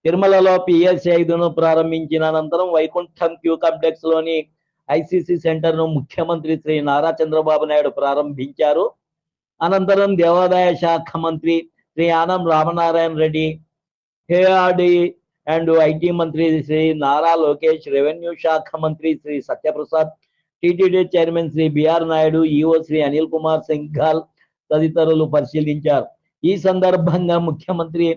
తిరుమలలో పిఎస్సి 5ను ప్రారంభించిన అనంతరం వైకుంఠం క్యూ కాంప్లెక్స్ లోని ఐసిసి సెంటర్ ను ముఖ్యమంత్రి శ్రీ నారా చంద్రబాబు నాయుడు ప్రారంభించారు. అనంతరం దేవాదాయ శాఖ మంత్రి Shri Anam Ramanarayana Reddy, HRD and IT మంత్రి శ్రీ నారా లోకేష్, రెవెన్యూ శాఖ మంత్రి Shri Satyaprasad, TTD chairman Shri BR Naidu, EO Shri Anil Kumar Singhal తదితరులు పరిశీలించారు. ఈ సందర్భంగా ముఖ్యమంత్రి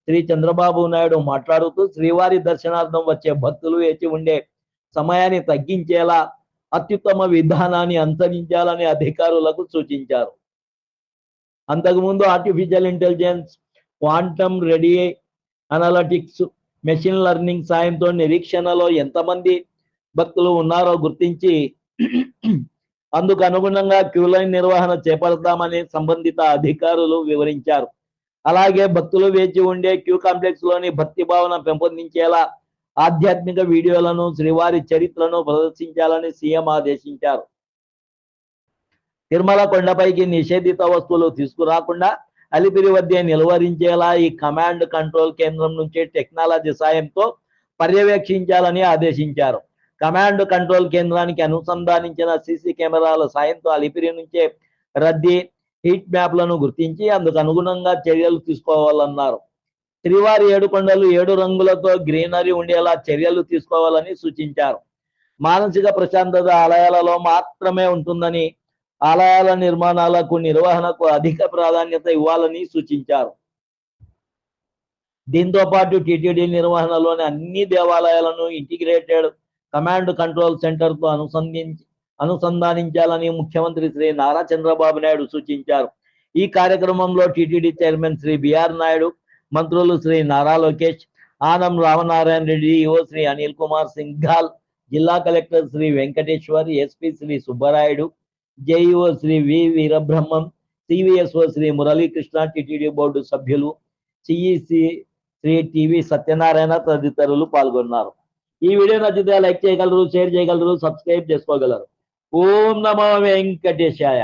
శ్రీ చంద్రబాబు నాయుడు మాట్లాడుతూ శ్రీవారి దర్శనార్థం వచ్చే భక్తులు వేచి ఉండే సమయాన్ని తగ్గించేలా అత్యుత్తమ విధానాన్ని అనుసరించాలని అధికారులకు సూచించారు. అంతకుముందు artificial intelligence, quantum ready analytics, machine learning సాయంతో నిరీక్షణలో ఎంతమంది భక్తులు ఉన్నారో గుర్తించి అందుకు అనుగుణంగా క్యూ లైన్ నిర్వహణ చేపడతామని సంబంధిత అధికారులు వివరించారు. అలాగే భక్తులు వేచి ఉండే క్యూ కాంప్లెక్స్ లోని భక్తి భావన పెంపొందించేలా ఆధ్యాత్మిక వీడియోలను, శ్రీవారి చరిత్రను ప్రదర్శించాలని సీఎం ఆదేశించారు. తిరుమల కొండపైకి నిషేధిత వస్తువులు తీసుకురాకుండా అలిపిరి వద్దే నిలువరించేలా ఈ కమాండ్ కంట్రోల్ కేంద్రం నుంచి టెక్నాలజీ సాయంతో పర్యవేక్షించాలని ఆదేశించారు. కమాండ్ కంట్రోల్ కేంద్రానికి అనుసంధానించిన సీసీ కెమెరాల సాయంతో అలిపిరి నుంచే రద్దీ, హీట్ మ్యాప్లను గుర్తించి అందుకు అనుగుణంగా చర్యలు తీసుకోవాలన్నారు. శ్రీవారి 7 కొండలు 7 రంగులతో గ్రీనరీ ఉండేలా చర్యలు తీసుకోవాలని సూచించారు. మానసిక ప్రశాంతత ఆలయాలలో మాత్రమే ఉంటుందని, ఆలయాల నిర్మాణాలకు, నిర్వహణకు అధిక ప్రాధాన్యత ఇవ్వాలని సూచించారు. దీంతో పాటు టిటిడి నిర్వహణలోని అన్ని దేవాలయాలను ఇంటిగ్రేటెడ్ కమాండ్ కంట్రోల్ సెంటర్ తో అనుసంధానించాలని ముఖ్యమంత్రి శ్రీ నారా చంద్రబాబు నాయుడు సూచించారు. ఈ కార్యక్రమంలో TTD chairman Shri BR Naidu, మంత్రులు శ్రీ నారా లోకేష్, ఆనం రామనారాయణ రెడ్డి, ఈఓ శ్రీ అనిల్ కుమార్ సింఘాల్, జిల్లా collector Shri Venkateshwar, SP Shri Subbarayudu, JEO Shri V Veerabrahmam, CVSO Shri Muralikrishna, TTD board సభ్యులు, సిఈసి శ్రీ టివి సత్యనారాయణ తదితరులు పాల్గొన్నారు. ఈ వీడియో నచ్చితే లైక్ చేయగలరు, షేర్ చేయగలరు, సబ్స్క్రైబ్ చేసుకోగలరు. ఓం నమో వెంకటేశాయ.